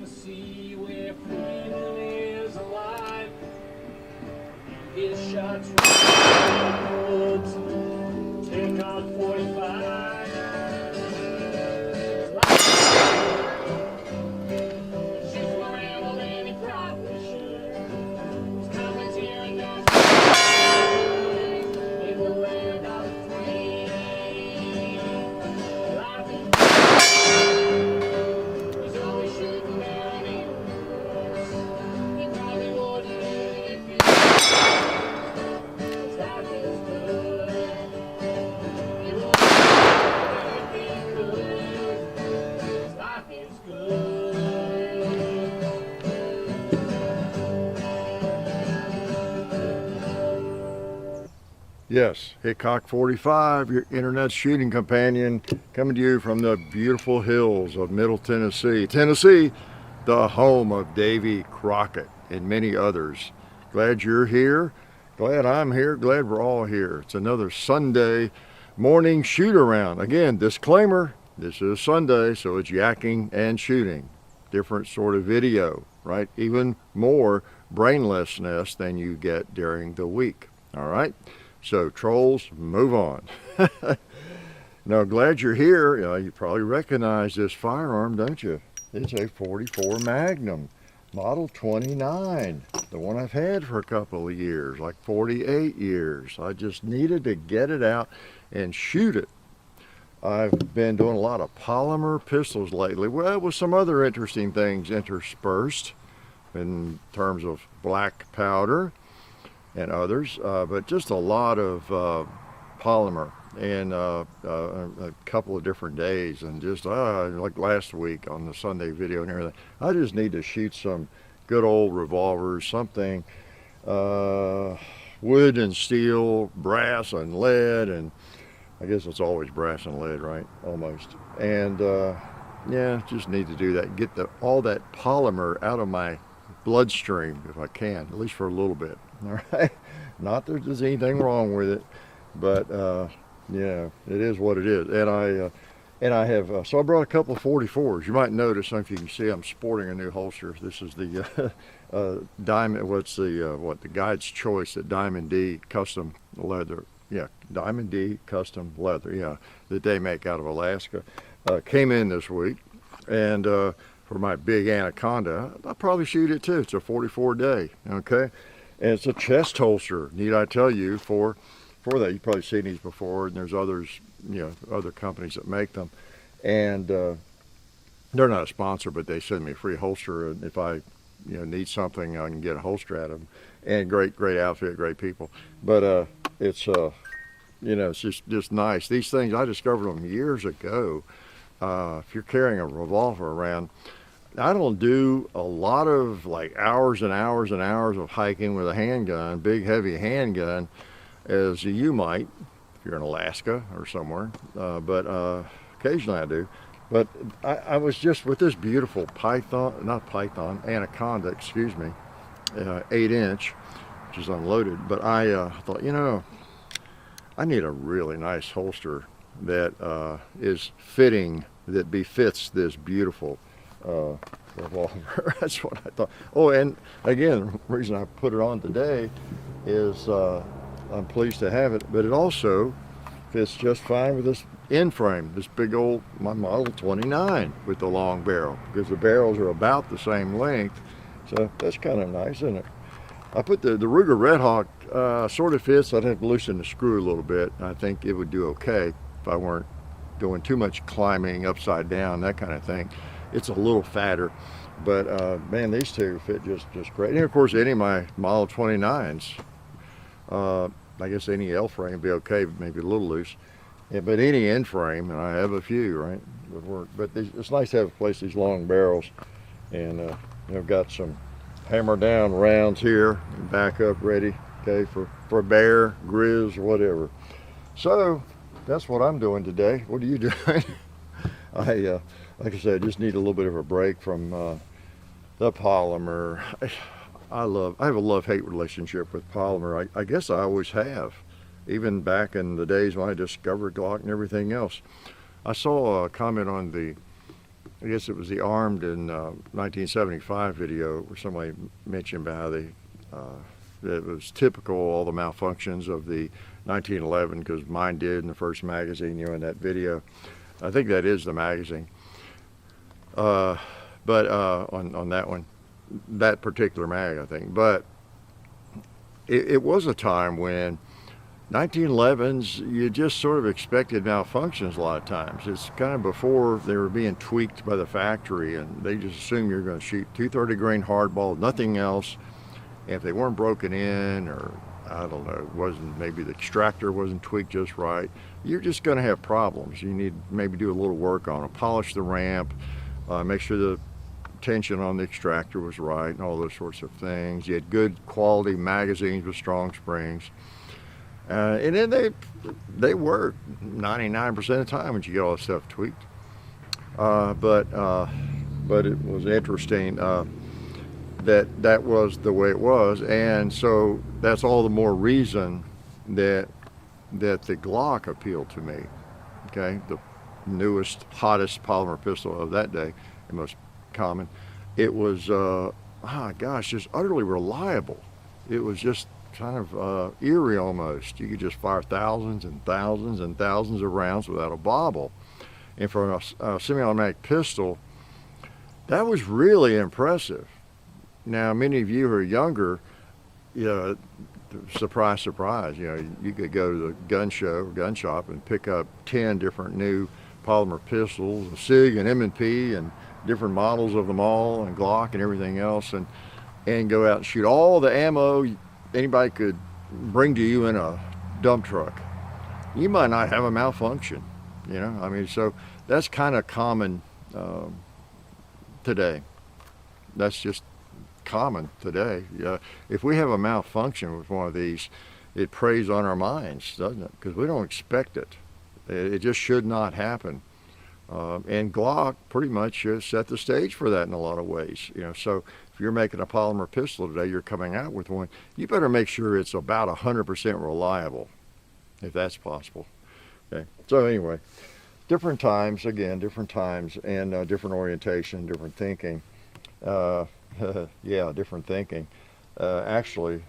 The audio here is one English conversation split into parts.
Tennessee, where freedom is alive. His shots from the woods, take on 45. Shoots around on any probably should. His commentary knows in the land of the free. Life is always shooting down animals. He probably wouldn't do it if he his life is good. He won't do it if he could. His life is good. Yes, Hickok 45, your internet shooting companion, coming to you from the beautiful hills of Middle Tennessee. Tennessee, the home of Davy Crockett and many others. Glad you're here. Glad I'm here. Glad we're all here. It's another Sunday morning shoot around. Again, disclaimer, this is Sunday, so it's yakking and shooting. Different sort of video, right? Even more brainlessness than you get during the week. All right? So trolls, move on. Now, glad you're here. You probably recognize this firearm, don't you? It's a 44 Magnum, model 29. The one I've had for a couple of years, like 48 years. I just needed to get it out and shoot it. I've been doing a lot of polymer pistols lately. Well, with some other interesting things interspersed in terms of black powder and others, but just a lot of polymer and a couple of different days, and just like last week on the Sunday video and everything, I just need to shoot some good old revolvers, something wood and steel, brass and lead, and I guess it's always brass and lead, right? Almost. And yeah, just need to do that, get all that polymer out of my bloodstream if I can, at least for a little bit. All right, not that there's anything wrong with it, but yeah, it is what it is. And I have so I brought a couple of 44s. You might notice, I don't know if you can see, I'm sporting a new holster. This is the Diamond. What's the the Guide's Choice at Diamond D custom leather. Yeah, Diamond D custom leather. Yeah, that they make out of Alaska. Came in this week, and for my big Anaconda, I'll probably shoot it too. It's a 44 day. Okay. And it's a chest holster, need I tell you, for that. You've probably seen these before, and there's others, other companies that make them. And they're not a sponsor, but they send me a free holster, and if I need something, I can get a holster out of them. And great outfit, great people. But it's it's just nice. These things, I discovered them years ago. If you're carrying a revolver around, I don't do a lot of like hours and hours and hours of hiking with a handgun, big heavy handgun, as you might if you're in Alaska or somewhere, but occasionally I do. But I was just with this beautiful Anaconda, excuse me, 8-inch, which is unloaded. But I thought, I need a really nice holster that is fitting, that befits this beautiful revolver. That's what I thought. Oh, and again, the reason I put it on today is I'm pleased to have it, but it also fits just fine with this end frame, this big old, my Model 29 with the long barrel, because the barrels are about the same length. So that's kind of nice, isn't it? I put the Ruger Red Hawk sort of fits. I'd have to loosen the screw a little bit. I think it would do okay if I weren't doing too much climbing upside down, that kind of thing. It's a little fatter, but man, these two fit just great. And of course, any of my Model 29s, I guess any L frame would be okay, maybe a little loose. Yeah, but any end frame, and I have a few, right, would work. But it's nice to have place these long barrels, and I've got some hammer down rounds here, and back up ready, okay, for bear, grizz, or whatever. So that's what I'm doing today. What are you doing? Like I said, I just need a little bit of a break from the polymer. I have a love-hate relationship with polymer. I guess I always have, even back in the days when I discovered Glock and everything else. I saw a comment on the I guess it was the Armed in 1975 video where somebody mentioned about how they, it was typical, all the malfunctions of the 1911, because mine did in the first magazine, in that video. I think that is the magazine. But on that one, that particular mag, I think. But it was a time when 1911s, you just sort of expected malfunctions a lot of times. It's kind of before they were being tweaked by the factory, and they just assume you're going to shoot 230 grain hardball, nothing else. And if they weren't broken in, or I don't know, maybe the extractor wasn't tweaked just right, you're just going to have problems. You need maybe do a little work on it, polish the ramp, make sure the tension on the extractor was right, and all those sorts of things. You had good quality magazines with strong springs. And then they work 99% of the time when you get all this stuff tweaked. But it was interesting that was the way it was, and so that's all the more reason that the Glock appealed to me. Okay, the newest, hottest polymer pistol of that day, and most common. It was, just utterly reliable. It was just kind of eerie almost. You could just fire thousands and thousands and thousands of rounds without a bobble. And for a semi-automatic pistol, that was really impressive. Now, many of you who are younger, surprise, surprise, you could go to the gun shop and pick up 10 different new polymer pistols, a SIG and M&P and different models of them all, and Glock and everything else, and go out and shoot all the ammo anybody could bring to you in a dump truck. You might not have a malfunction, I mean, so that's kind of common today. That's just common today. If we have a malfunction with one of these, it preys on our minds, doesn't it? Because we don't expect it. It just should not happen. And Glock pretty much set the stage for that in a lot of ways. So if you're making a polymer pistol today, you're coming out with one, you better make sure it's about 100% reliable, if that's possible. Okay. So anyway, different times, and different orientation, different thinking. Yeah, different thinking. Actually,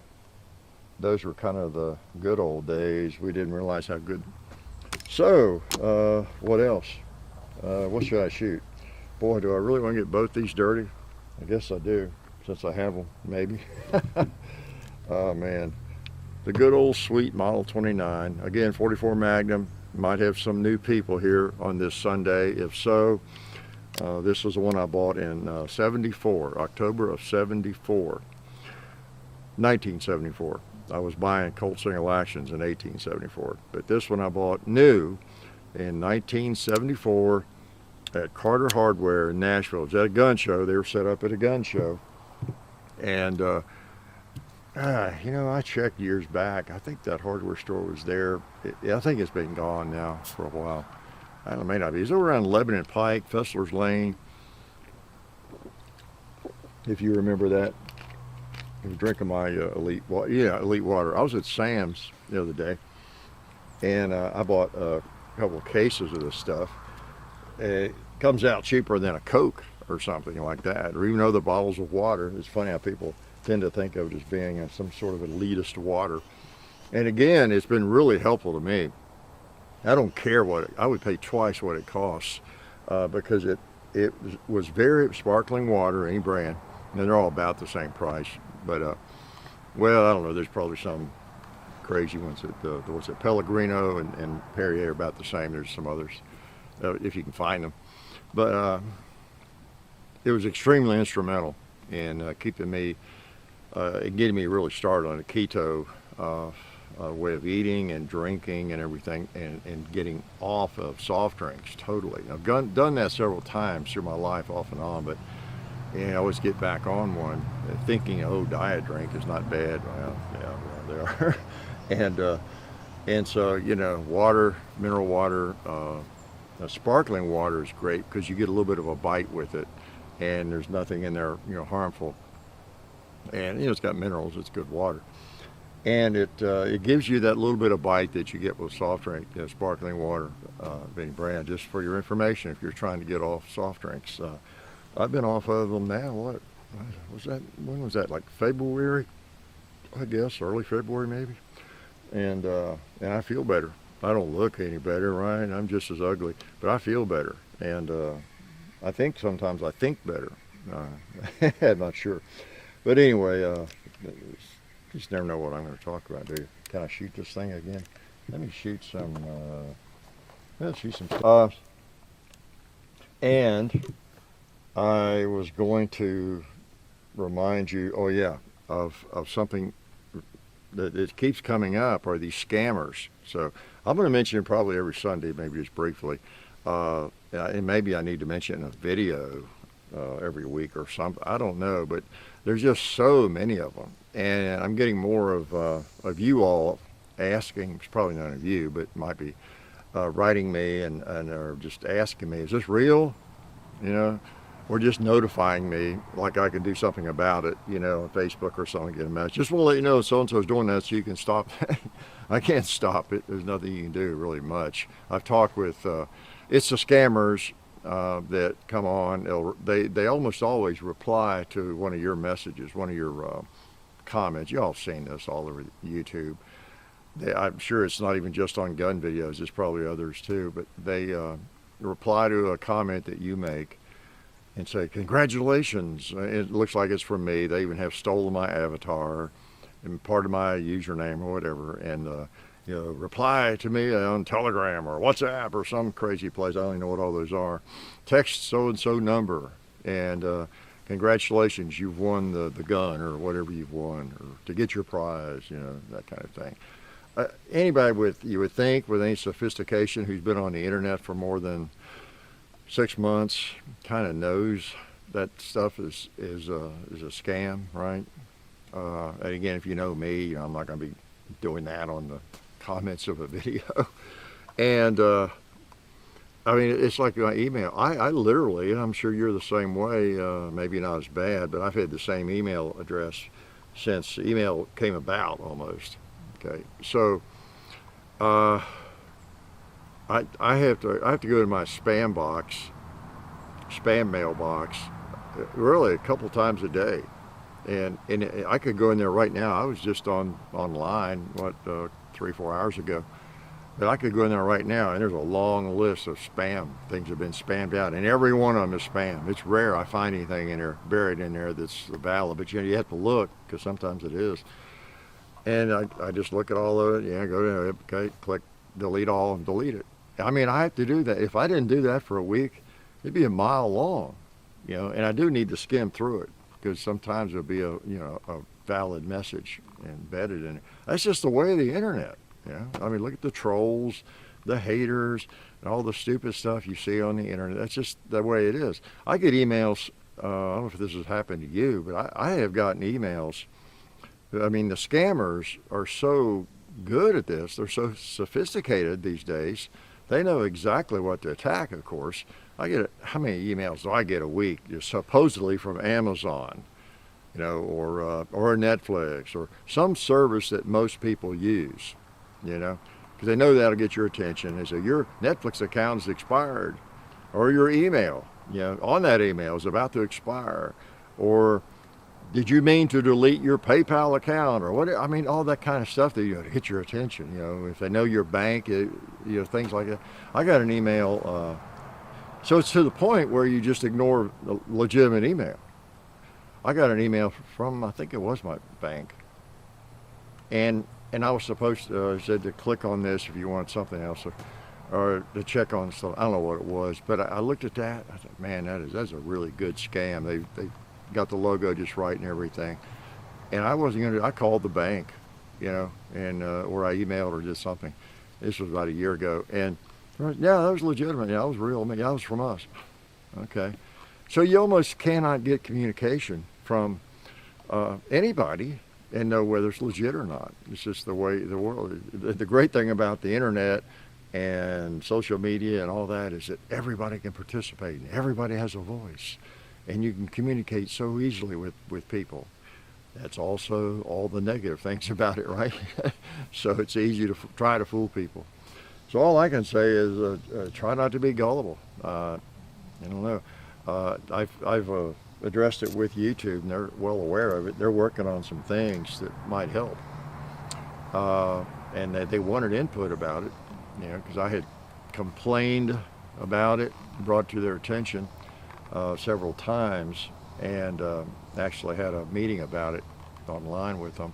those were kind of the good old days. We didn't realize how good. So, what else? What should I shoot? Boy, do I really want to get both these dirty? I guess I do, since I have them, maybe. Oh man, the good old sweet Model 29. Again, 44 Magnum. Might have some new people here on this Sunday. If so, this was the one I bought in 74, October of 74, 1974. I was buying Colt single actions in 1874, but this one I bought new in 1974 at Carter Hardware in Nashville. It was at a gun show. They were set up at a gun show. And, I checked years back. I think that hardware store was there. I think it's been gone now for a while. I don't know, it may not be. It's over around Lebanon Pike, Fessler's Lane, if you remember that. I was drinking my Elite Water. Yeah, Elite Water. I was at Sam's the other day, and I bought a couple of cases of this stuff. It comes out cheaper than a Coke or something like that, or even other bottles of water. It's funny how people tend to think of it as being some sort of elitist water. And again, it's been really helpful to me. I don't care I would pay twice what it costs because it was very sparkling water, any brand, and they're all about the same price. But, well, I don't know, there's probably some crazy ones that, what's it, Pellegrino and Perrier are about the same. There's some others, if you can find them. But it was extremely instrumental in keeping me, getting me really started on a keto way of eating and drinking and everything, and getting off of soft drinks totally. I've done that several times through my life off and on, but I always get back on one thinking, oh, diet drink is not bad. Well, yeah, they are. And so, water, mineral water, sparkling water is great because you get a little bit of a bite with it, and there's nothing in there, harmful. And, it's got minerals, it's good water. and it gives you that little bit of bite that you get with soft drink, sparkling water, of any brand. Just for your information, if you're trying to get off soft drinks, I've been off of them now. What was that? When was that? Like February, I guess, early February maybe. And I feel better. I don't look any better, right? I'm just as ugly, but I feel better, and I think sometimes I think better. I'm not sure, but anyway, just never know what I'm going to talk about, do you? Can I shoot this thing again? Let me shoot some. Let's shoot some. And I was going to remind you. Oh yeah, of something that it keeps coming up are these scammers. So I'm going to mention it probably every Sunday, maybe just briefly. And maybe I need to mention it in a video every week or something. I don't know, but there's just so many of them. And I'm getting more of you all asking, it's probably none of you, but it might be writing me and or just asking me, is this real? Or just notifying me like I can do something about it, on Facebook or something, get a message. Just want to let you know so-and-so's doing that so you can stop. I can't stop it. There's nothing you can do really much. I've talked with, it's the scammers that come on. They almost always reply to one of your messages, one of your comments. You all have seen this all over YouTube. I'm sure it's not even just on gun videos. There's probably others too, but they reply to a comment that you make and say, congratulations. It looks like it's from me. They even have stolen my avatar and part of my username or whatever. And, reply to me on Telegram or WhatsApp or some crazy place. I don't even know what all those are. Text so-and-so number. And congratulations, you've won the gun or whatever you've won, or to get your prize, that kind of thing. Anybody you would think with any sophistication who's been on the internet for more than 6 months kind of knows that stuff is a scam, right? And again, if you know me, I'm not going to be doing that on the comments of a video. And I mean, it's like my email. I literally, and I'm sure you're the same way, maybe not as bad, but I've had the same email address since email came about almost. Okay, so I have to go to my spam mailbox, really a couple times a day, and I could go in there right now. I was just online 3-4 hours ago, but I could go in there right now, and there's a long list of spam things that have been spammed out, and every one of them is spam. It's rare I find anything in there buried in there that's valid, but you have to look because sometimes it is. And I just look at all of it. Go there, okay, click delete all and delete it. I mean, I have to do that. If I didn't do that for a week, it'd be a mile long, and I do need to skim through it because sometimes there'll be a valid message embedded in it. That's just the way of the internet. I mean, look at the trolls, the haters, and all the stupid stuff you see on the internet. That's just the way it is. I get emails, I don't know if this has happened to you, but I have gotten emails. I mean, the scammers are so good at this. They're so sophisticated these days. They know exactly what to attack, of course. How many emails do I get a week, supposedly from Amazon, or Netflix, or some service that most people use, because they know that'll get your attention. They say, your Netflix account is expired, or your email, on that email is about to expire, or did you mean to delete your PayPal account, or what? I mean, all that kind of stuff that to get your attention. If they know your bank, things like that. I got an email, so it's to the point where you just ignore the legitimate email. I got an email from, I think it was my bank, and I was supposed to said to click on this if you want something else, or to check on stuff. I don't know what it was, but I looked at that. I thought, man, that's a really good scam. They got the logo just right and everything, and I wasn't gonna. I called the bank, and or I emailed or did something. This was about a year ago, and yeah, that was legitimate. Yeah, that was real. Yeah, that was from us. Okay, so you almost cannot get communication from anybody and know whether it's legit or not. It's just the way the world is. The great thing about the internet and social media and all that is that everybody can participate and everybody has a voice. And you can communicate so easily with people. that's also all the negative things about it, right? So it's easy to try to fool people. So all I can say is try not to be gullible. I don't know. I've addressed it with YouTube, and they're well aware of it. They're working on some things that might help, and they wanted input about it, you know, because I had complained about it, brought to their attention several times, and actually had a meeting about it online with them.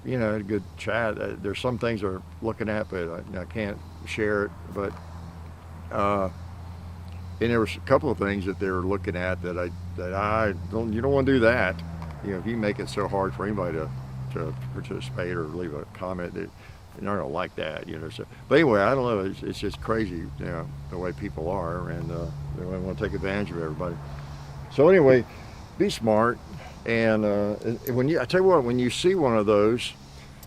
You know, a good chat. There's some things they're looking at, but I can't share it. But and there was a couple of things that they were looking at that I don't. You don't want to do that. You know, if you make it so hard for anybody to participate or leave a comment, that they're not gonna like that. You know. So, but anyway, I don't know. It's just crazy. You know, the way people are, and they want to take advantage of everybody. So anyway, be smart. And I tell you what, when you see one of those,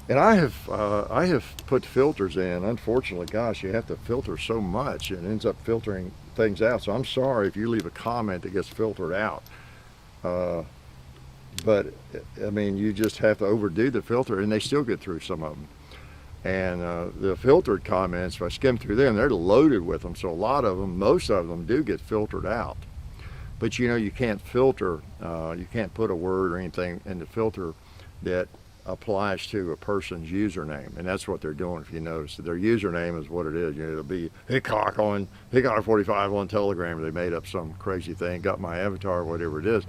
and I have put filters in. Unfortunately, gosh, you have to filter so much, and it ends up filtering things out. So I'm sorry if you leave a comment that gets filtered out. But I mean, you just have to overdo the filter, and they still get through some of them. And the filtered comments, if I skim through them, they're loaded with them. So a lot of them, most of them, do get filtered out. But you know, you can't filter, you can't put a word or anything in the filter that applies to a person's username. And that's what they're doing, if you notice. Their username is what it is. You know, it'll be Hickok 45 on Telegram. They made up some crazy thing, got my avatar, whatever it is.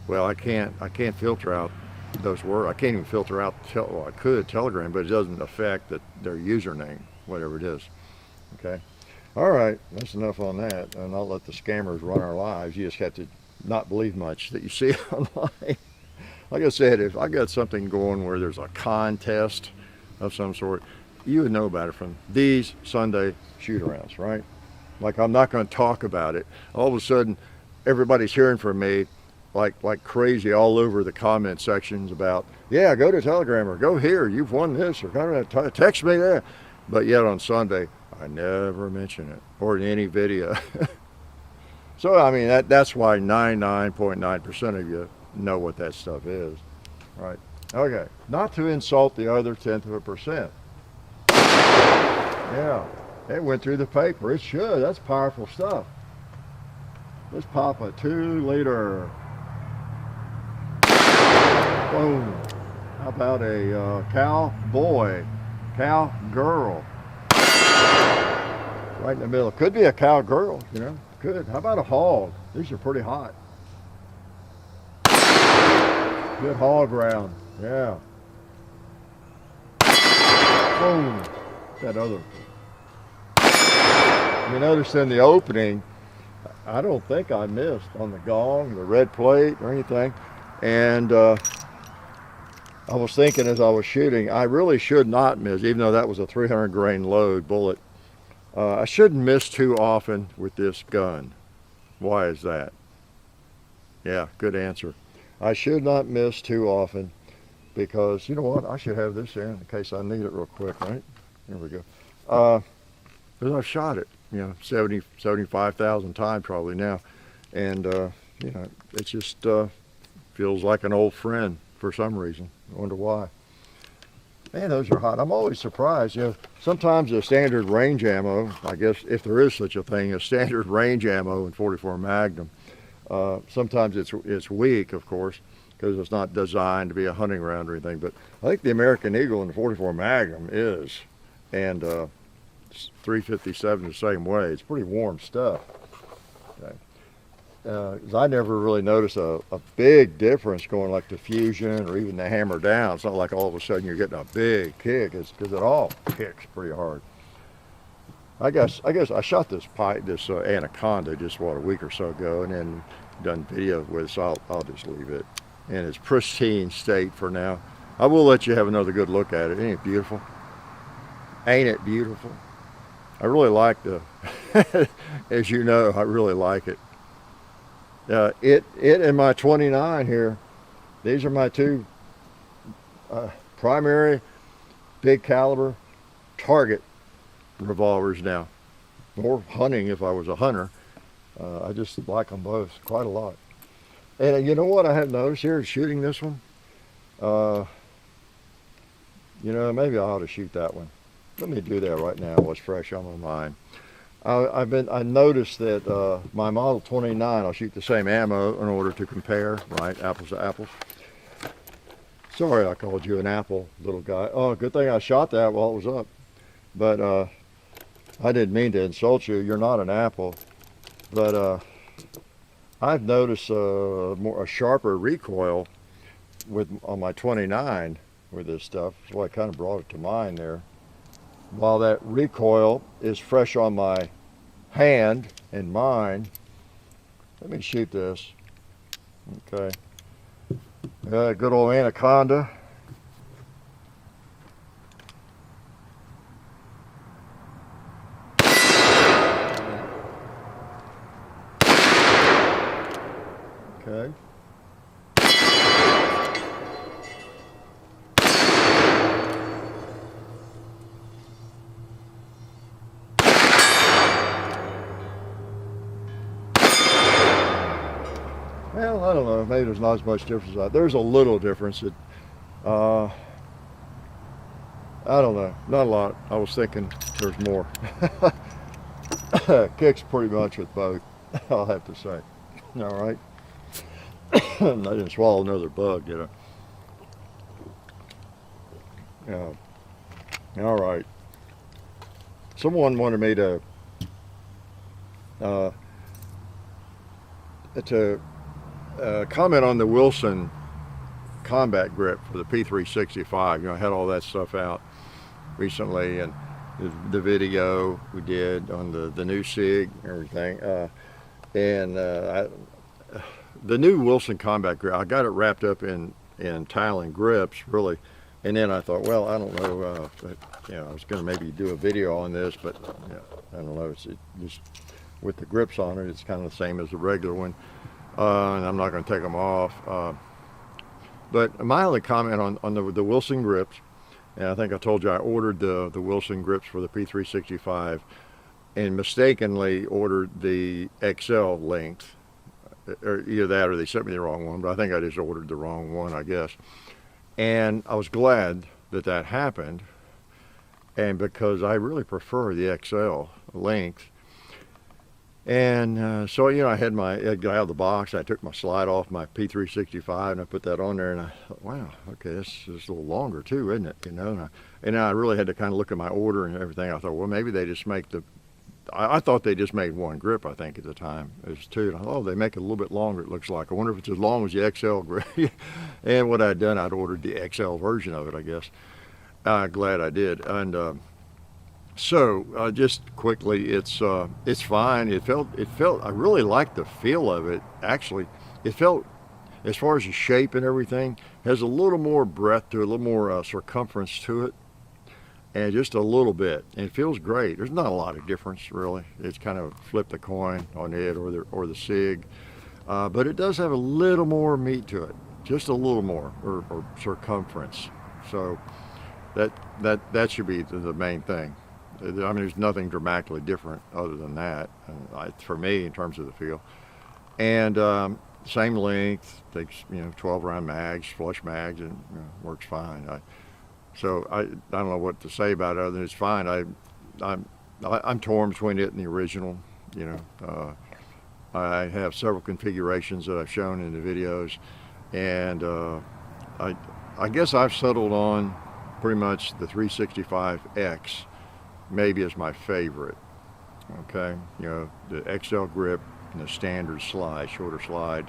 Well, I can't filter out those words. I can't even filter out, well, I could Telegram, but it doesn't affect their username, whatever it is. Okay. All right, that's enough on that, and I'll let the scammers run our lives. You just have to not believe much that you see online. Like I said, if I got something going where there's a contest of some sort, you would know about it from these Sunday shoot-arounds, right? Like, I'm not going to talk about it. All of a sudden, everybody's hearing from me like crazy all over the comment sections about, yeah, go to Telegram, or go here, you've won this, or text me there. But yet on Sunday, I never mention it, or in any video. So, I mean, that's why 99.9% of you know what that stuff is, right? Okay, not to insult the other 1/10%. Yeah, it went through the paper. It should. That's powerful stuff. Let's pop a 2-liter. Boom. How about a cowboy, cowgirl? Right in the middle. Could be a cowgirl, you know. Could. How about a hog? These are pretty hot. Good hog round. Yeah. Boom. That other. You notice in the opening, I don't think I missed on the gong, the red plate, or anything. And I was thinking as I was shooting, I really should not miss, even though that was a 300 grain load bullet. I shouldn't miss too often with this gun. Why is that? Yeah, good answer. I should not miss too often because, you know what, I should have this here in case I need it real quick, right? Here we go. Because I've shot it, you know, 75,000 times probably now. And, you know, it just feels like an old friend for some reason. I wonder why. Man, those are hot. I'm always surprised. You know, sometimes the standard range ammo, I guess if there is such a thing, a standard range ammo in 44 Magnum, sometimes it's weak, of course, because it's not designed to be a hunting round or anything. But I think the American Eagle in the 44 Magnum is, and 357 the same way. It's pretty warm stuff. Okay. 'Cause I never really noticed a big difference going like the Fusion or even the Hammer Down. It's not like all of a sudden you're getting a big kick. It's because it all kicks pretty hard. I guess I shot this Anaconda just a week or so ago, and then done video with it, so I'll just leave it in its pristine state for now. I will let you have another good look at it. Ain't it beautiful? Ain't it beautiful? I really like as you know, I really like it. It and my 29 here, these are my two primary big caliber target revolvers now. More hunting if I was a hunter. I just like them both quite a lot. And you know what I have noticed here shooting this one? You know, maybe I ought to shoot that one. Let me do that right now. What's fresh on my mind? I noticed that my Model 29, I'll shoot the same ammo in order to compare, right? Apples to apples. Sorry I called you an apple, little guy. Oh, good thing I shot that while it was up. But I didn't mean to insult you. You're not an apple. But I've noticed a sharper recoil on my 29 with this stuff. So I kind of brought it to mind there. While that recoil is fresh on my hand and mine, let me shoot this. Okay. Good old Anaconda. Okay. Well, I don't know. Maybe there's not as much difference. There's a little difference. I don't know. Not a lot. I was thinking there's more. Kicks pretty much with both, I'll have to say. All right. I didn't swallow another bug, did I? Yeah. All right. Someone wanted me to comment on the Wilson combat grip for the P365. You know, I had all that stuff out recently, and the video we did on the new SIG and everything. The new Wilson combat grip, I got it wrapped up in tile and grips, really. And then I thought, well, I don't know, you know, I was going to maybe do a video on this, but yeah, I don't know. It's just with the grips on it, it's kind of the same as the regular one. And I'm not going to take them off. But my only comment on the Wilson grips, and I think I told you I ordered the Wilson grips for the P365 and mistakenly ordered the XL length. Or either that or they sent me the wrong one, but I think I just ordered the wrong one, I guess. And I was glad that that happened, and because I really prefer the XL length. And so, you know, I got out of the box, I took my slide off my P365 and I put that on there, and I thought, wow, okay, this is a little longer too, isn't it? You know, and I really had to kind of look at my order and everything. I thought, well, maybe they just make I thought they just made one grip, I think, at the time. It was two. And I thought, oh, they make it a little bit longer, it looks like. I wonder if it's as long as the XL grip. And what I'd done, I'd ordered the XL version of it, I guess. Glad I did. And so, just quickly, it's fine. It felt, I really liked the feel of it, actually. It felt, as far as the shape and everything, has a little more breadth to it, a little more circumference to it. And just a little bit, and it feels great. There's not a lot of difference, really. It's kind of flip the coin on it or the SIG, but it does have a little more meat to it, just a little more, or circumference. So that should be the main thing. I mean, there's nothing dramatically different other than that, for me, in terms of the feel. And same length, takes 12 round mags, flush mags, and works fine. So I don't know what to say about it other than it's fine. I'm torn between it and the original. I have several configurations that I've shown in the videos, and I guess I've settled on pretty much the 365X, maybe as my favorite. Okay, the XL grip and the standard slide, shorter slide.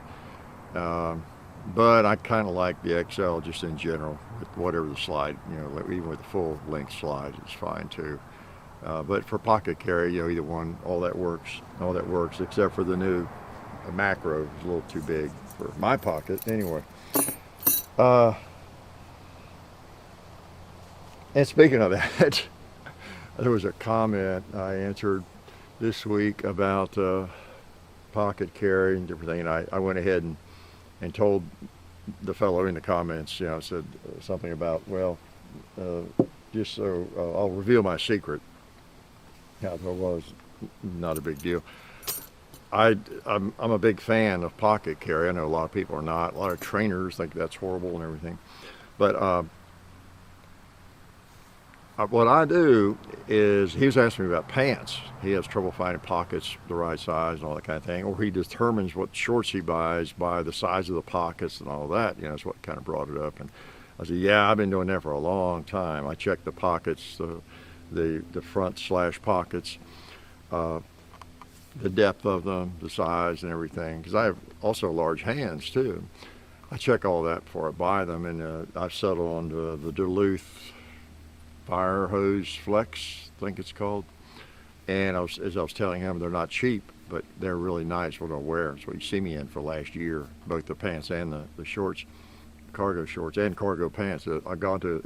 But I kind of like the XL just in general, with whatever the slide, even with the full length slide, it's fine too. But for pocket carry, either one, all that works, except for the new macro. It's a little too big for my pocket anyway. And speaking of that, there was a comment I answered this week about pocket carry and different things, and I went ahead and told the fellow in the comments, said something about, well, just so I'll reveal my secret. Yeah, it was not a big deal. I'm a big fan of pocket carry. I know a lot of people are not. A lot of trainers think that's horrible and everything. But what I do is, he was asking me about pants. He has trouble finding pockets the right size and all that kind of thing, or he determines what shorts he buys by the size of the pockets and all that. That's what kind of brought it up. And I said, yeah, I've been doing that for a long time. I check the pockets, the front slash pockets, the depth of them, the size and everything, because I have also large hands too. I check all that before I buy them, and I've settled on the Duluth Fire Hose Flex, I think it's called. And as I was telling him, they're not cheap, but they're really nice. What I wear. It's what you see me in for last year, both the pants and the shorts, cargo shorts and cargo pants.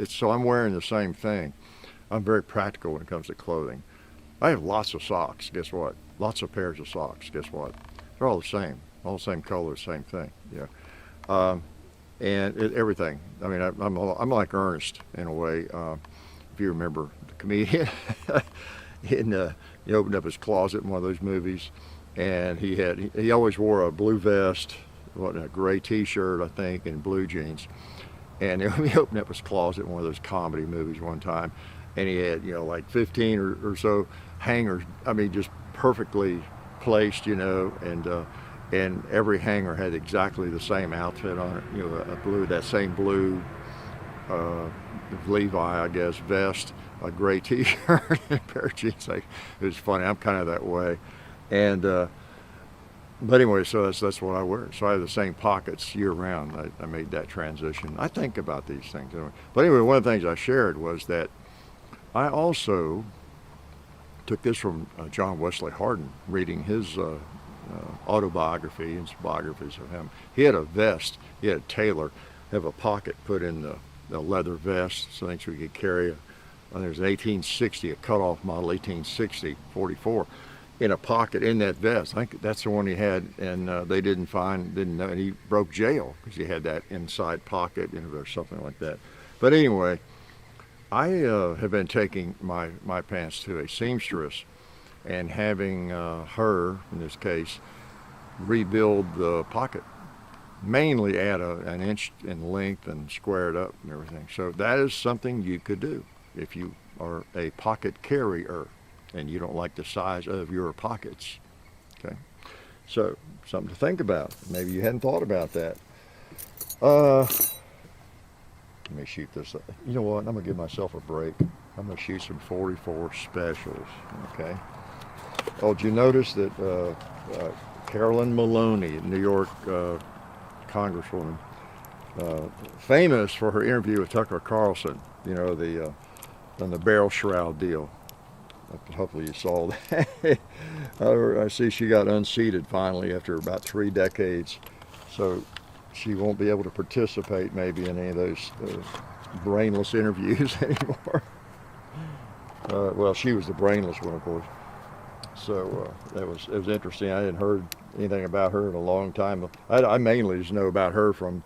So I'm wearing the same thing. I'm very practical when it comes to clothing. I have lots of socks. Guess what? Lots of pairs of socks. Guess what? They're all the same color, same thing. Yeah. Everything. I mean, I'm like Ernest in a way. If you remember the comedian, he opened up his closet in one of those movies, and he always wore a blue vest, a gray T-shirt, I think, and blue jeans. And he opened up his closet in one of those comedy movies one time, and he had like 15 or so hangers. I mean, just perfectly placed, and every hanger had exactly the same outfit on it. That same blue Levi, I guess, vest, a gray T-shirt, and a pair of jeans. It was funny. I'm kind of that way, and but anyway, so that's what I wear. So I have the same pockets year round. I made that transition. I think about these things. But anyway, one of the things I shared was that I also took this from John Wesley Hardin, reading his autobiography and some biographies of him. He had a vest. He had a tailor have a pocket put in the leather vest, so we could carry there's an 1860, a cutoff model 1860 44 in a pocket in that vest. I think that's the one he had, and they didn't know, and he broke jail because he had that inside pocket, or something like that. But anyway, I have been taking my pants to a seamstress and having her, in this case, rebuild the pocket, mainly add an inch in length and square it up and everything. So that is something you could do if you are a pocket carrier and you don't like the size of your pockets. Okay, so something to think about. Maybe you hadn't thought about that. Let me shoot this. You know what? I'm gonna give myself a break. I'm gonna shoot some 44 specials. Okay. Oh, did you notice that Carolyn Maloney, New York Congresswoman, famous for her interview with Tucker Carlson, on the barrel shroud deal. Hopefully you saw that. I see she got unseated finally after about 3 decades, so she won't be able to participate maybe in any of those brainless interviews anymore. Well, she was the brainless one, of course. So it was interesting. I hadn't heard anything about her in a long time. I mainly just know about her from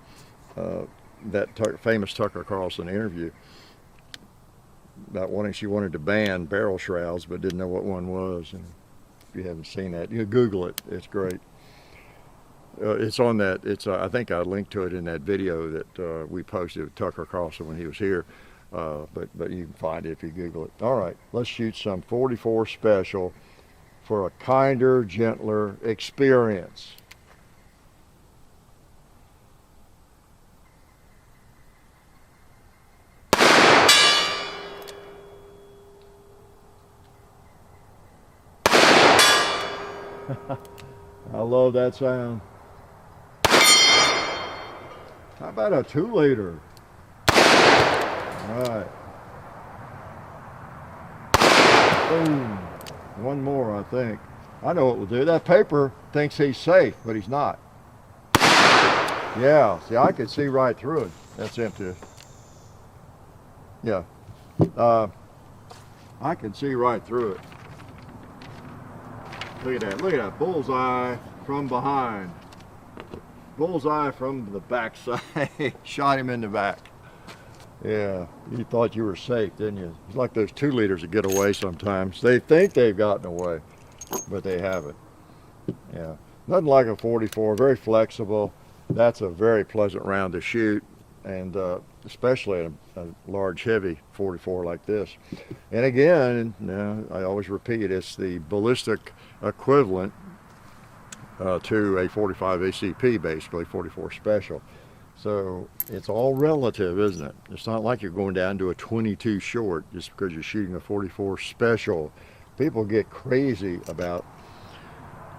that famous Tucker Carlson interview about she wanted to ban barrel shrouds, but didn't know what one was. And if you haven't seen that, you Google it. It's great. It's on that. I think I linked to it in that video that we posted with Tucker Carlson when he was here. But you can find it if you Google it. All right, let's shoot some 44 special for a kinder, gentler experience. I love that sound. How about a 2-liter? All right. Boom. One more, I think. I know what we'll do. That paper thinks he's safe, but he's not. Yeah, see, I could see right through it. That's empty. Yeah. I can see right through it. Look at that. Look at that. Bullseye from behind. Bullseye from the backside. Shot him in the back. Yeah, you thought you were safe, didn't you? It's like those 2-liters that get away sometimes. They think they've gotten away, but they haven't. Yeah, nothing like a 44, very flexible. That's a very pleasant round to shoot. And especially a large, heavy 44 like this. And again, I always repeat, it's the ballistic equivalent to a 45 ACP, basically 44 Special. So it's all relative, isn't it? It's not like you're going down to a 22 short just because you're shooting a 44 Special. People get crazy about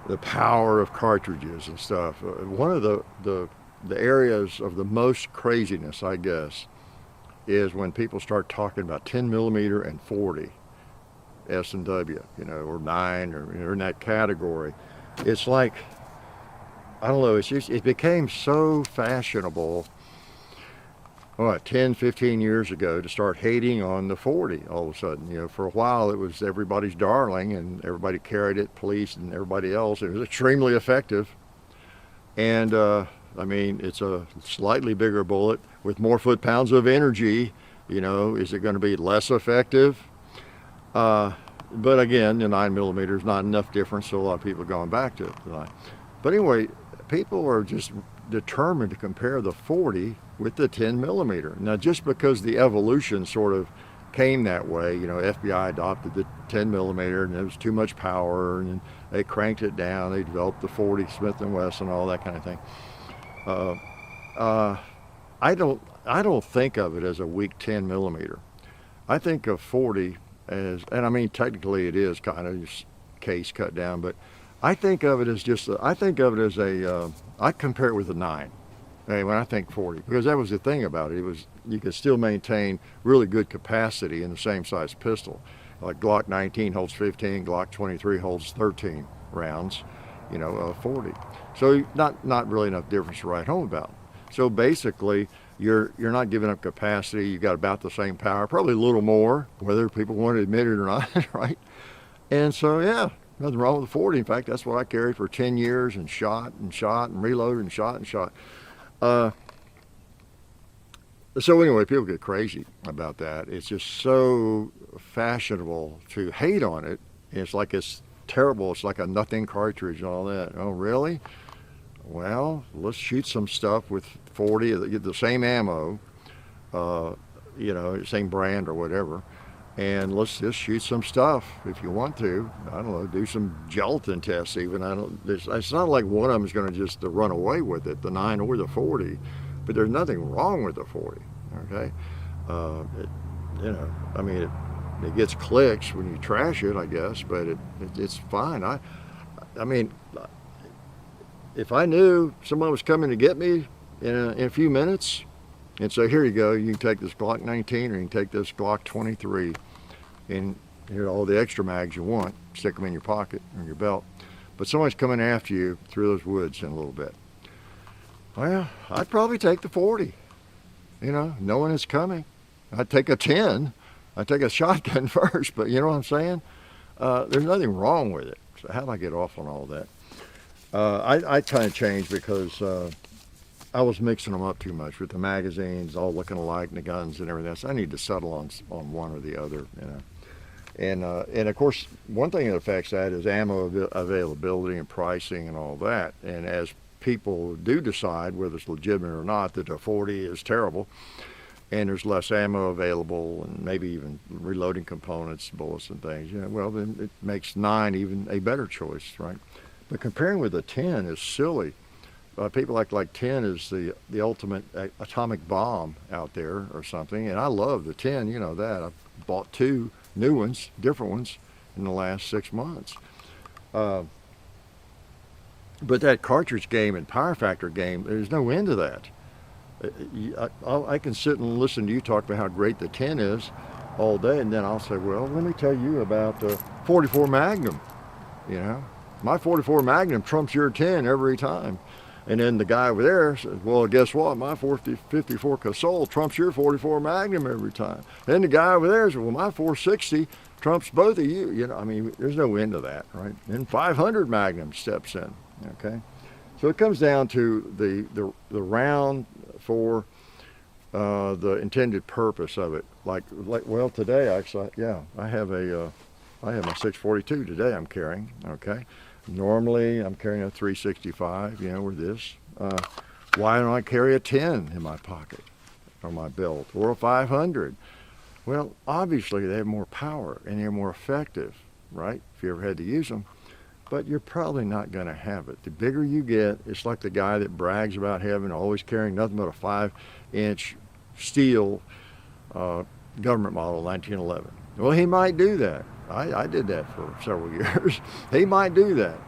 the power of cartridges and stuff. One of the areas of the most craziness, I guess, is when people start talking about 10 millimeter and 40 S&W, or 9, or in that category. It's like, I don't know, it became so fashionable, 10, 15 years ago, to start hating on the 40 all of a sudden. For a while it was everybody's darling and everybody carried it, police and everybody else. It was extremely effective. And it's a slightly bigger bullet with more foot-pounds of energy. Is it going to be less effective? But again, the 9 millimeter is not enough difference, so a lot of people are going back to it. But anyway, people are just determined to compare the 40 with the 10 millimeter. Now, just because the evolution sort of came that way, FBI adopted the 10 millimeter and there was too much power and they cranked it down. They developed the 40 Smith & Wesson, all that kind of thing. I don't think of it as a weak 10 millimeter. I think of 40 as, and I mean technically it is kind of just case cut down, but I think of it as I compare it with a 9. When I think 40, because that was the thing about it. You could still maintain really good capacity in the same size pistol. Like Glock 19 holds 15, Glock 23 holds 13 rounds, 40. So not really enough difference to write home about. So basically, you're not giving up capacity. You've got about the same power, probably a little more, whether people want to admit it or not, right? And so, yeah, nothing wrong with the 40. In fact, that's what I carried for 10 years and shot and reloaded and shot. So anyway, people get crazy about that. It's just so fashionable to hate on it. It's like it's terrible. It's like a nothing cartridge and all that. Oh, really? Well, let's shoot some stuff with 40, get the same ammo, same brand or whatever, and let's just shoot some stuff if you want to. I don't know, do some gelatin tests even. It's not like one of them is going to just run away with it, the 9 or the 40, but there's nothing wrong with the 40, okay? It gets clicks when you trash it, I guess, but it's fine. I mean, if I knew someone was coming to get me in a few minutes and say, here you go, you can take this Glock 19 or you can take this Glock 23 and here are all the extra mags you want, stick them in your pocket or your belt. But someone's coming after you through those woods in a little bit. Well, I'd probably take the 40, knowing it's coming. I'd take a 10. I'd take a shotgun first, but you know what I'm saying? There's nothing wrong with it. So how do I get off on all that? I kind of changed because I was mixing them up too much with the magazines, all looking alike, and the guns and everything. So I need to settle on one or the other, And of course, one thing that affects that is ammo availability and pricing and all that. And as people do decide whether it's legitimate or not, that a 40 is terrible, and there's less ammo available, and maybe even reloading components, bullets and things. Well, then it makes 9 even a better choice, right? But comparing with a 10 is silly. People act like 10 is the ultimate atomic bomb out there or something, and I love the 10, that. I've bought 2 new ones, different ones, in the last 6 months. But that cartridge game and power factor game, there's no end to that. I can sit and listen to you talk about how great the 10 is all day, and then I'll say, well, let me tell you about the 44 Magnum, My 44 Magnum trumps your 10 every time. And then the guy over there says, well, guess what? My 54 Colt trumps your 44 Magnum every time. Then the guy over there says, well, my 460 trumps both of you. There's no end to that, right? Then 500 Magnum steps in, okay? So it comes down to the round for the intended purpose of it. Like well, today, actually, yeah, I have my 642 today I'm carrying, okay? Normally, I'm carrying a 365, with this. Why don't I carry a 10 in my pocket? on my belt, or a 500. Well, obviously they have more power and they're more effective, right? If you ever had to use them. But you're probably not going to have it. The bigger you get, it's like the guy that brags about having always carrying nothing but a 5-inch steel government model 1911. Well, he might do that. I did that for several years. He might do that.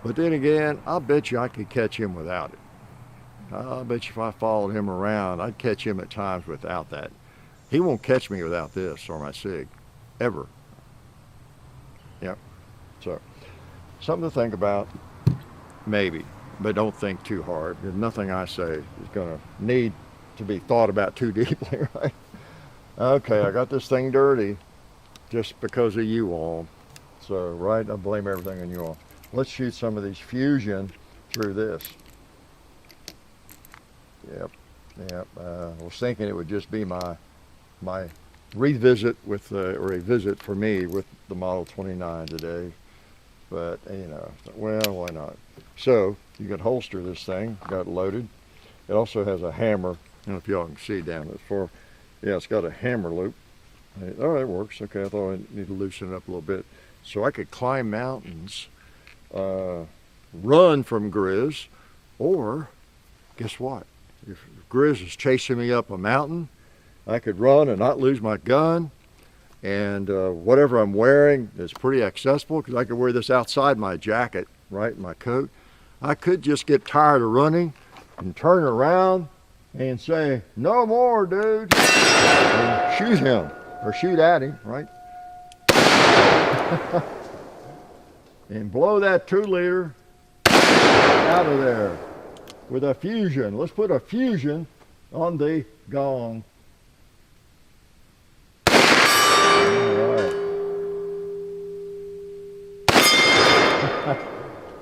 But then again, I'll bet you I could catch him without it. I'll bet you if I followed him around, I'd catch him at times without that. He won't catch me without this or my SIG, ever. Yep. So, something to think about, maybe, but don't think too hard. There's nothing I say is going to need to be thought about too deeply, right? Okay, I got this thing dirty just because of you all. So, right, I blame everything on you all. Let's shoot some of these Fusion through this. Yep. I was thinking it would just be my revisit with, or a visit for me with the Model 29 today. But, you know, well, why not? So, you can holster this thing, got it loaded. It also has a hammer. I don't know if y'all can see down this far. Yeah, it's got a hammer loop. Oh, it works. Okay, I thought I need to loosen it up a little bit. So I could climb mountains, run from Grizz, or guess what? If Grizz is chasing me up a mountain, I could run and not lose my gun. And whatever I'm wearing is pretty accessible because I could wear this outside my jacket, right, my coat. I could just get tired of running and turn around and say, no more, dude, and shoot him or shoot at him, right? And blow that 2-liter out of there with a Fusion. Let's put a Fusion on the gong.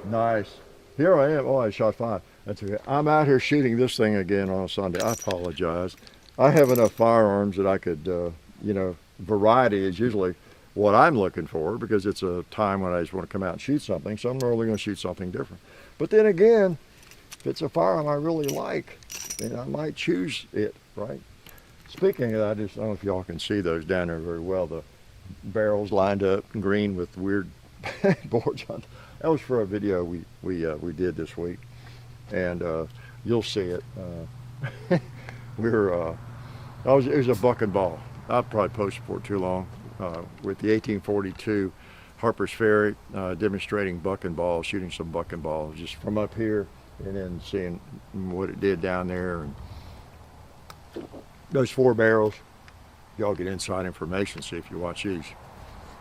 Nice. Here I am. Oh, I shot 5. That's okay. I'm out here shooting this thing again on a Sunday. I apologize. I have enough firearms that I could, you know, variety is usually what I'm looking for because it's a time when I just want to come out and shoot something. So I'm really going to shoot something different. But then again, if it's a firearm I really like, then I might choose it, right? Speaking of that, I don't know if y'all can see those down there very well. The barrels lined up in green with weird boards on. That was for a video we did this week, and you'll see it. It was a buck and ball. I'll probably post it for too long. With the 1842 Harper's Ferry, demonstrating buck and ball, shooting some buck and balls just from up here, and then seeing what it did down there. And those 4 barrels, y'all get inside information. See if you watch these.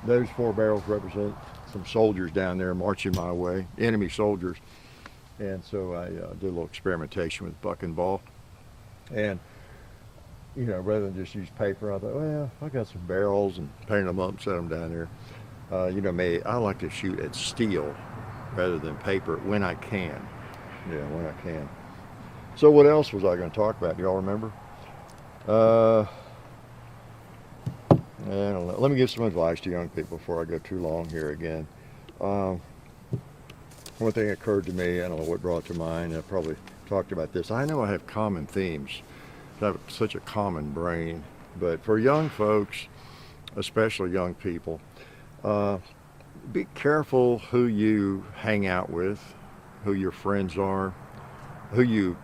Those 4 barrels represent some soldiers down there marching my way, enemy soldiers. And so I did a little experimentation with buck and ball. And, you know, rather than just use paper, I thought, well, I got some barrels and painted them up and set them down there. You know me, I like to shoot at steel rather than paper when I can. Yeah, when I can. So what else was I going to talk about? Do y'all remember? I don't know. Let me give some advice to young people before I go too long here again. One thing occurred to me, I don't know what brought to mind, I probably talked about this. I know I have common themes. I have such a common brain. But for young folks, especially young people, be careful who you hang out with, who your friends are, who you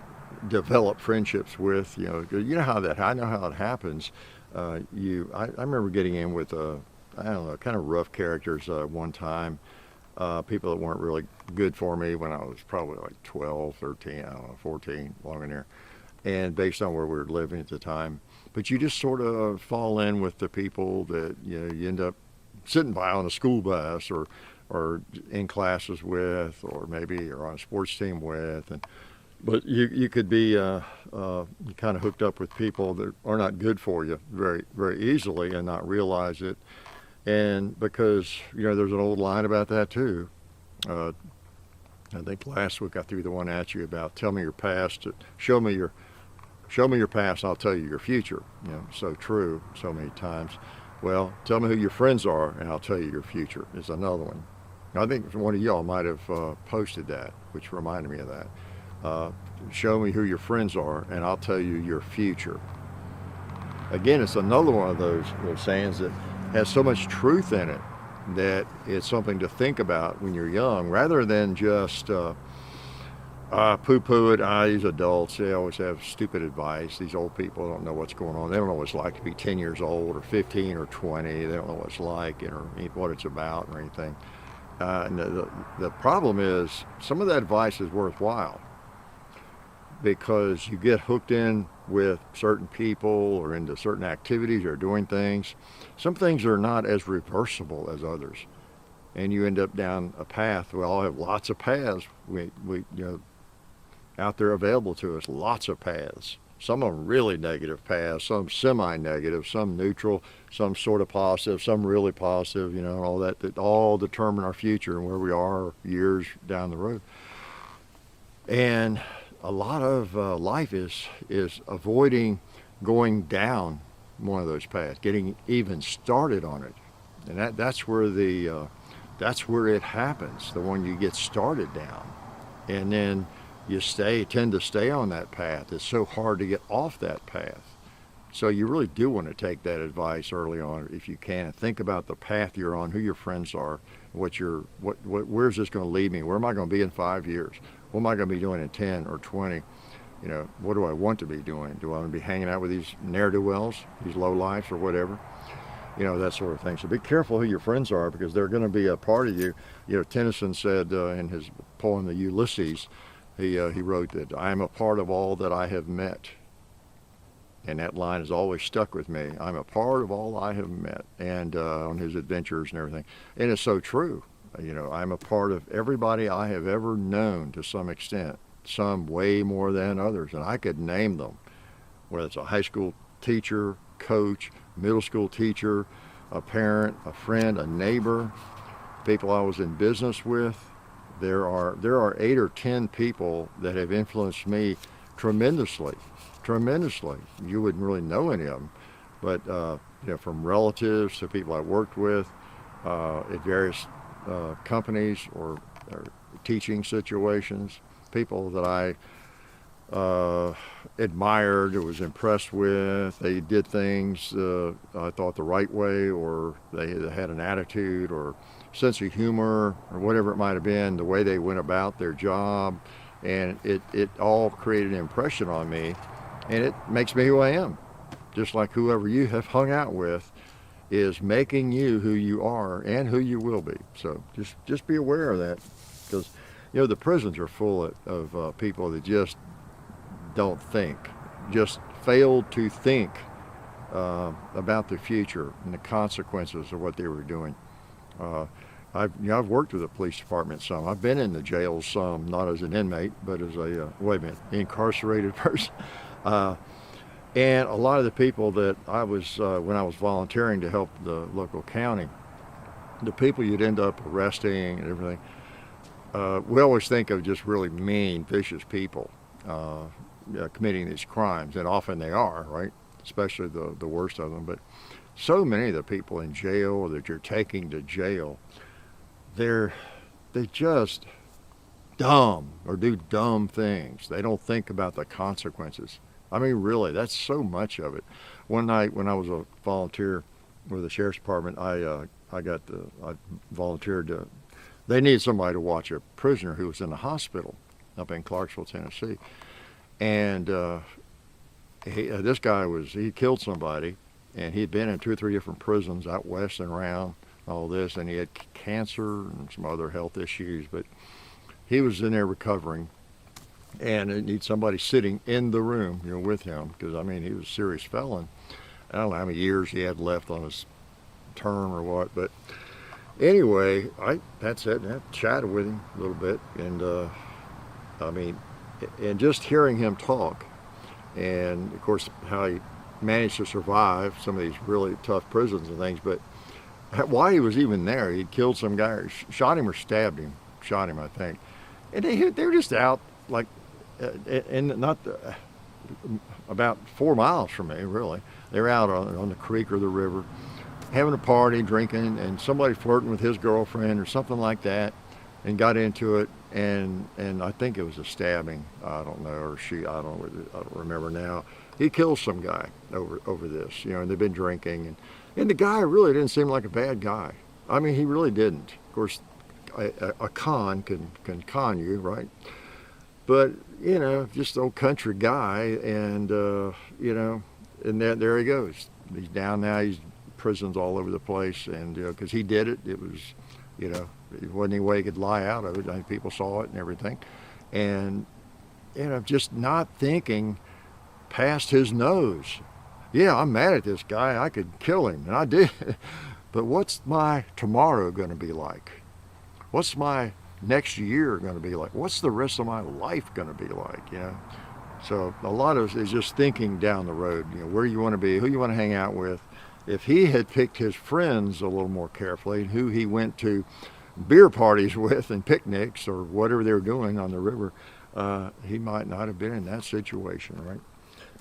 develop friendships with. You know how that, I know how it happens. I remember getting in with I don't know, kind of rough characters one time. People that weren't really good for me when I was probably like 12, 13, I don't know, 14, long in there. And based on where we were living at the time. But you just sort of fall in with the people that, you know, you end up sitting by on a school bus or in classes with, or maybe you're on a sports team with. But you could be kind of hooked up with people that are not good for you very, very easily and not realize it. And because, you know, there's an old line about that too. I think last week I threw the one at you about tell me your past, show me your past, and I'll tell you your future. You know, so true so many times. Well, tell me who your friends are, and I'll tell you your future is another one. I think one of y'all might have posted that, which reminded me of that. Show me who your friends are, and I'll tell you your future. again, it's another one of those sayings that has so much truth in it that it's something to think about when you're young, rather than just poo-poo it. These adults, they always have stupid advice. These old people don't know what's going on. They don't know what it's like to be 10 years old or 15 or 20. They don't know what it's like or what it's about or anything. And the problem is some of that advice is worthwhile because you get hooked in with certain people or into certain activities or doing things. Some things are not as reversible as others, and you end up down a path. We all have lots of paths. We out there available to us, lots of paths. Some of them really negative paths, some semi-negative, some neutral, some sort of positive, some really positive, all that all determine our future and where we are years down the road. And a lot of life is avoiding going down one of those paths, getting even started on it. And that's where it happens, the one you get started down. And then you tend to stay on that path. It's so hard to get off that path. So you really do want to take that advice early on if you can. Think about the path you're on, who your friends are, where's this going to lead me? Where am I going to be in 5 years? What am I going to be doing in 10 or 20? What do I want to be doing? Do I want to be hanging out with these ne'er-do-wells, these low-lifes or whatever? That sort of thing. So be careful who your friends are because they're going to be a part of you. Tennyson said in his poem, The Ulysses, he wrote that, I am a part of all that I have met. And that line has always stuck with me. I'm a part of all I have met, and on his adventures and everything. And it's so true. I'm a part of everybody I have ever known to some extent, some way more than others. And I could name them, whether it's a high school teacher, coach, middle school teacher, a parent, a friend, a neighbor, people I was in business with. There are 8 or 10 people that have influenced me tremendously. You wouldn't really know any of them, but from relatives to people I worked with at various companies or teaching situations, people that I admired or was impressed with. They did things I thought the right way, or they had an attitude or sense of humor or whatever it might have been, the way they went about their job, and it all created an impression on me, and it makes me who I am. Just like whoever you have hung out with is making you who you are and who you will be. So just be aware of that, because the prisons are full of people that just don't think, just failed to think about the future and the consequences of what they were doing. I've worked with the police department some. I've been in the jails some, not as an inmate, but as a incarcerated person. And a lot of the people that I was, when I was volunteering to help the local county, the people you'd end up arresting and everything, we always think of just really mean, vicious people committing these crimes, and often they are, right? Especially the worst of them. But so many of the people in jail or that you're taking to jail, they just dumb or do dumb things. They don't think about the consequences. I mean, really, that's so much of it. One night when I was a volunteer with the sheriff's department, I volunteered to. They needed somebody to watch a prisoner who was in the hospital up in Clarksville, Tennessee, and this guy he killed somebody, and he'd been in 2 or 3 different prisons out west and around all this, and he had cancer and some other health issues, but he was in there recovering, and it needs somebody sitting in the room, with him, because I mean he was a serious felon. I don't know how many years he had left on his term or what, but anyway, that's it. I chatted with him a little bit, and and just hearing him talk, and of course how he managed to survive some of these really tough prisons and things, but why he was even there, he'd killed some guy, or shot him or stabbed him, I think, and they were just out like, and not about 4 miles from me, really. They were out on the creek or the river, having a party, drinking, and somebody flirting with his girlfriend or something like that, and got into it, and I think it was a stabbing. I don't know, or I don't remember now. He kills some guy over this, you know, and they've been drinking, and the guy really didn't seem like a bad guy. I mean, he really didn't. Of course, a con can con you, right? But you know, just an old country guy, and you know, and there he goes. He's down now. He's prisons all over the place, and because he did it, it was, you know, it wasn't any way he could lie out of it. I think people saw it and everything, and you know, just not thinking past his nose. Yeah, I'm mad at this guy. I could kill him, and I did. But what's my tomorrow going to be like? What's my next year going to be like? What's the rest of my life going to be like? You know. So a lot of it is just thinking down the road. You know, where you want to be, who you want to hang out with. If he had picked his friends a little more carefully, and who he went to beer parties with and picnics or whatever they were doing on the river, he might not have been in that situation, right?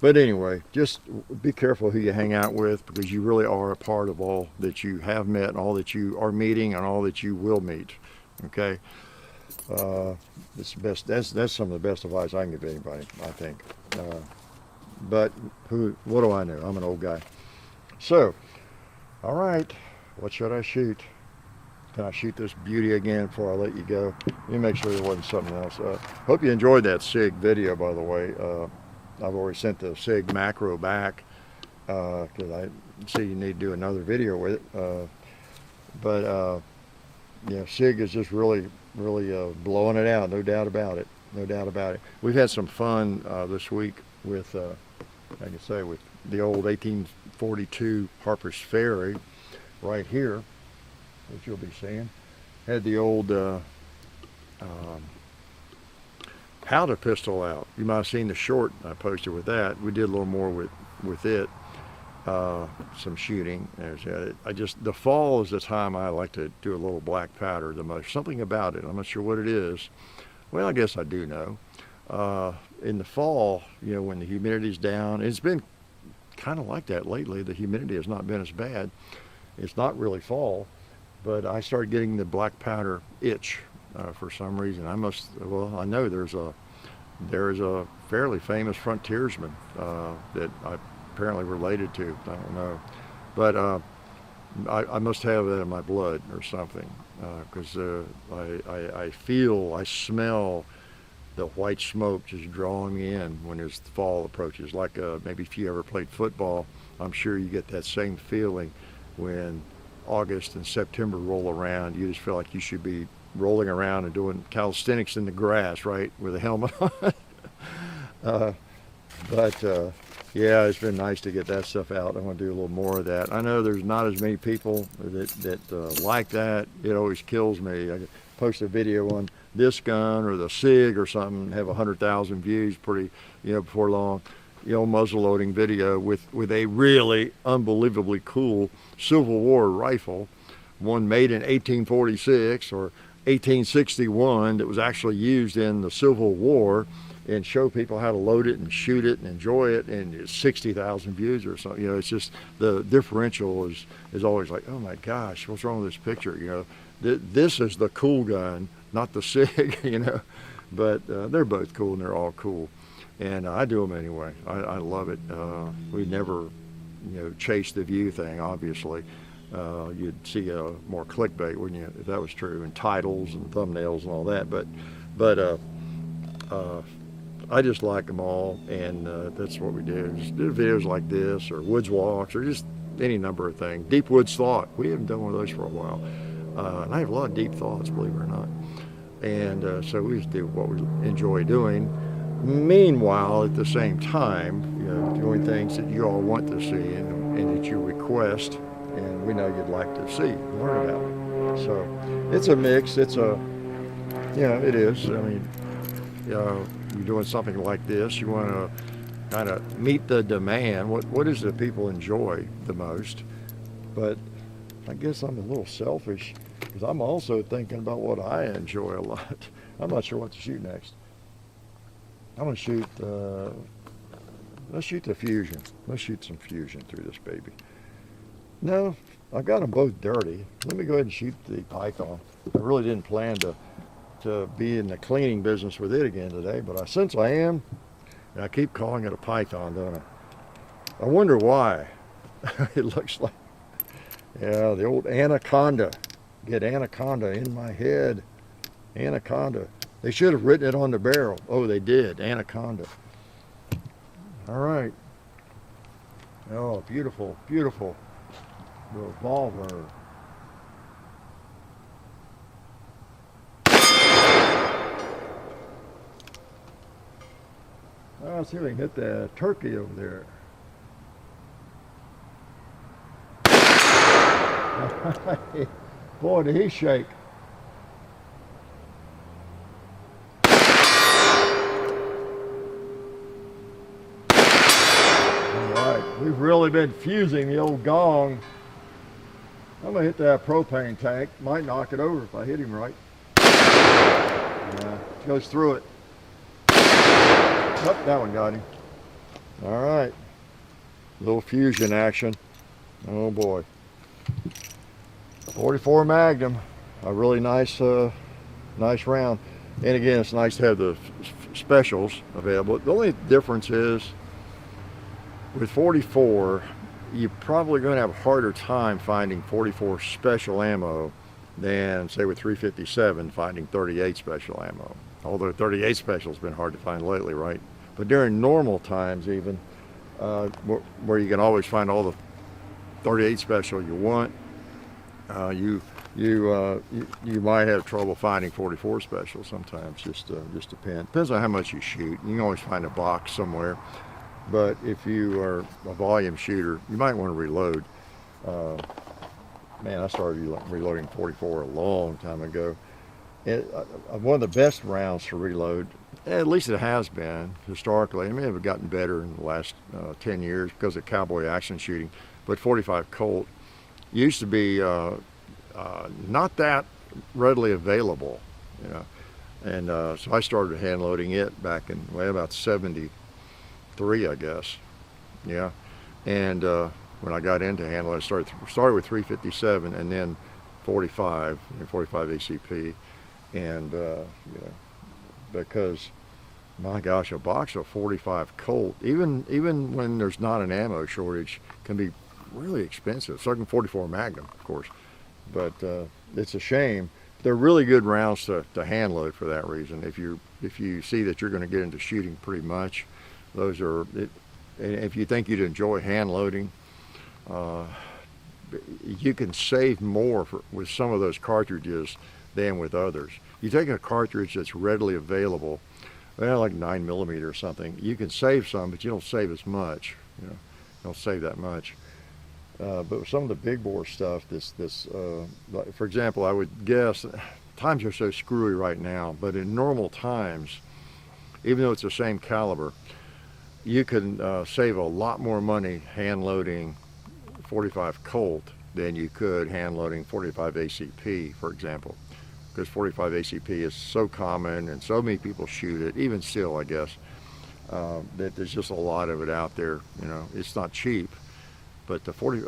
But anyway, just be careful who you hang out with, because you really are a part of all that you have met and all that you are meeting and all that you will meet. Okay, it's the best. That's some of the best advice I can give anybody, I think. But what do I know? I'm an old guy. So, all right, what should I shoot? Can I shoot this beauty again before I let you go? Let me make sure there wasn't something else. Hope you enjoyed that SIG video, by the way. I've already sent the SIG macro back because I see you need to do another video with it. But yeah, SIG is just really blowing it out, no doubt about it. No doubt about it. We've had some fun this week with, I can say, with the old 1842 Harper's Ferry right here, which you'll be seeing. Had the old powder pistol out. You might have seen the short I posted with that. We did a little more with it, some shooting. The fall is the time I like to do a little black powder the most. Something about it. I'm not sure what it is. Well, I guess I do know. In the fall, you know, when the humidity's down, it's been kind of like that lately. The humidity has not been as bad. It's not really fall, but I started getting the black powder itch for some reason. I know there's a fairly famous frontiersman that I'm apparently related to. I don't know, but I must have that in my blood or something, because I smell the white smoke just drawing me in when the fall approaches. Like maybe if you ever played football, I'm sure you get that same feeling when August and September roll around. You just feel like you should be rolling around and doing calisthenics in the grass, right, with a helmet on. Yeah, it's been nice to get that stuff out. I want to do a little more of that. I know there's not as many people that like that. It always kills me. I post a video on this gun or the SIG or something, have 100,000 views before long. Muzzle loading video with a really unbelievably cool Civil War rifle, one made in 1846 or 1861 that was actually used in the Civil War, and show people how to load it and shoot it and enjoy it, and it's 60,000 views or something. It's just the differential is always like, oh my gosh, what's wrong with this picture? This is the cool gun, not the SIG. But they're both cool and they're all cool, and I do them anyway. I love it. We never chase the view thing. Obviously, you'd see more clickbait, wouldn't you, if that was true, and titles and thumbnails and all that. But I just like them all, and that's what we do. Just do videos like this, or woods walks, or just any number of things. Deep woods thought. We haven't done one of those for a while, and I have a lot of deep thoughts, believe it or not. And so we just do what we enjoy doing. Meanwhile, at the same time, doing things that you all want to see and that you request, and we know you'd like to see, learn about it. So it's a mix. It is. I mean, you're doing something like this, you want to kind of meet the demand. What is it people enjoy the most? But I guess I'm a little selfish, because I'm also thinking about what I enjoy a lot. I'm not sure what to shoot next. I'm going to shoot, let's shoot the Fusion. Let's shoot some Fusion through this baby. No, I've got them both dirty. Let me go ahead and shoot the Python. I really didn't plan to to be in the cleaning business with it again today, but since I am, and I keep calling it a python, don't I? I wonder why. It looks like, yeah, the old Anaconda. Get Anaconda in my head. Anaconda. They should have written it on the barrel. Oh, they did. Anaconda. All right. Oh, beautiful, beautiful revolver. Oh, let's see if we can hit the turkey over there. Boy, did he shake. All right, we've really been fusing the old gong. I'm gonna hit that propane tank. Might knock it over if I hit him right. Yeah, goes through it. Oh, that one got him. All right, little fusion action. Oh boy. 44 Magnum, a really nice round. And again, it's nice to have the specials available. The only difference is with 44, you're probably going to have a harder time finding 44 special ammo than, say, with 357 finding 38 special ammo. Although 38 special has been hard to find lately, right? But during normal times, even where you can always find all the 38 special you want, you might have trouble finding 44 special sometimes. Just depends on how much you shoot. You can always find a box somewhere, but if you are a volume shooter, you might want to reload. Man, I started reloading 44 a long time ago. One of the best rounds to reload, at least it has been historically. It may have gotten better in the last 10 years because of cowboy action shooting, but 45 Colt used to be not that readily available, you know, and so I started hand loading it back in about 73, I guess, yeah, and when I got into hand loading, I started with 357 and then 45 ACP, and you know, because my gosh, a box of 45 Colt, even when there's not an ammo shortage, can be really expensive. So can 44 Magnum, of course, but it's a shame. They're really good rounds to hand load for that reason. If you see that you're going to get into shooting pretty much, those are. And if you think you'd enjoy hand loading, you can save more with some of those cartridges than with others. You take a cartridge that's readily available, well, like 9mm or something. You can save some, but you don't save as much. You know, you don't save that much. But with some of the big bore stuff, for example, I would guess, times are so screwy right now, but in normal times, even though it's the same caliber, you can save a lot more money hand loading 45 Colt than you could hand loading 45 ACP, for example, because 45 ACP is so common and so many people shoot it, even still, I guess, that there's just a lot of it out there. You know, it's not cheap. But the 40,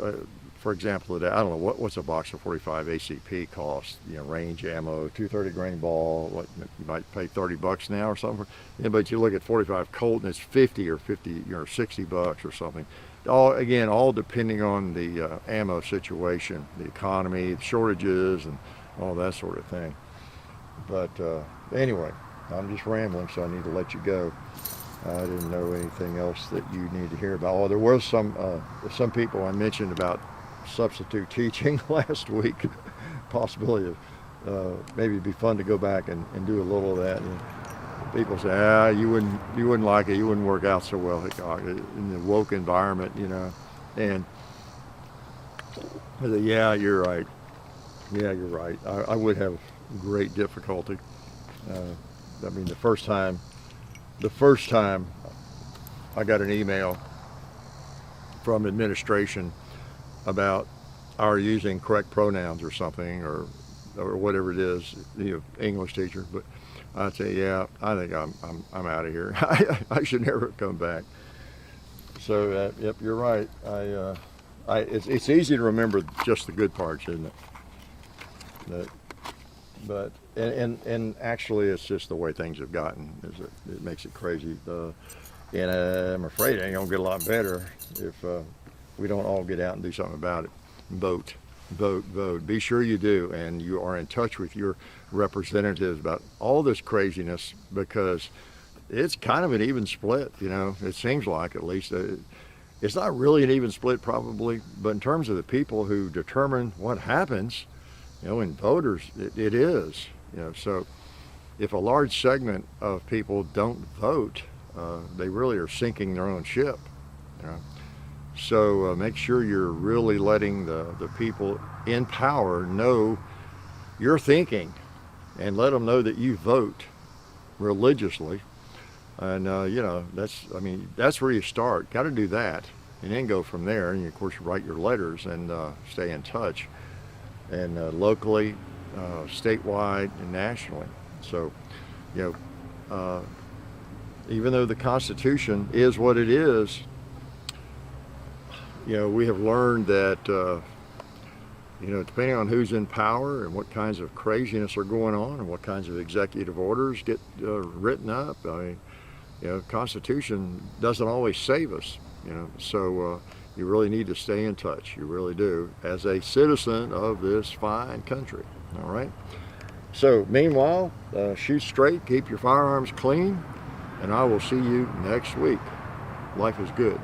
for example, today, I don't know what's a box of 45 ACP cost. You know, range ammo, 230 grain ball. What you might pay $30 now or something. Yeah, but you look at 45 Colt and it's 50 or $60 or something. All depending on the ammo situation, the economy, the shortages, and all that sort of thing. But anyway, I'm just rambling, so I need to let you go. I didn't know anything else that you need to hear about. Oh, there was some people I mentioned about substitute teaching last week. Possibility of maybe it'd be fun to go back and do a little of that. And people say, you wouldn't like it. You wouldn't work out so well in the woke environment, you know. And I said, yeah, you're right. Yeah, you're right. I would have great difficulty. I mean, the first time I got an email from administration about our using correct pronouns or something, or whatever it is, you know, English teacher, but I'd say, yeah, I think I'm out of here. I should never come back. So yep, you're right. It's easy to remember just the good parts, isn't it? But and actually, it's just the way things have gotten. It makes it crazy. And I'm afraid it ain't gonna get a lot better if we don't all get out and do something about it. Vote, vote, vote. Be sure you do, and you are in touch with your representatives about all this craziness, because it's kind of an even split. You know, it seems like, at least. It's not really an even split, probably, but in terms of the people who determine what happens, you know, in voters, it is. You know, so if a large segment of people don't vote, they really are sinking their own ship. You know? So make sure you're really letting the people in power know your thinking, and let them know that you vote religiously. And you know, that's where you start. Got to do that, and then go from there. And of course, you write your letters and stay in touch, and locally, statewide, and nationally. So, you know, even though the Constitution is what it is, you know, we have learned that you know, depending on who's in power and what kinds of craziness are going on and what kinds of executive orders get written up, I mean, you know, Constitution doesn't always save us, you know, so you really need to stay in touch. You really do, as a citizen of this fine country. All right. So meanwhile, shoot straight, keep your firearms clean, and I will see you next week. Life is good.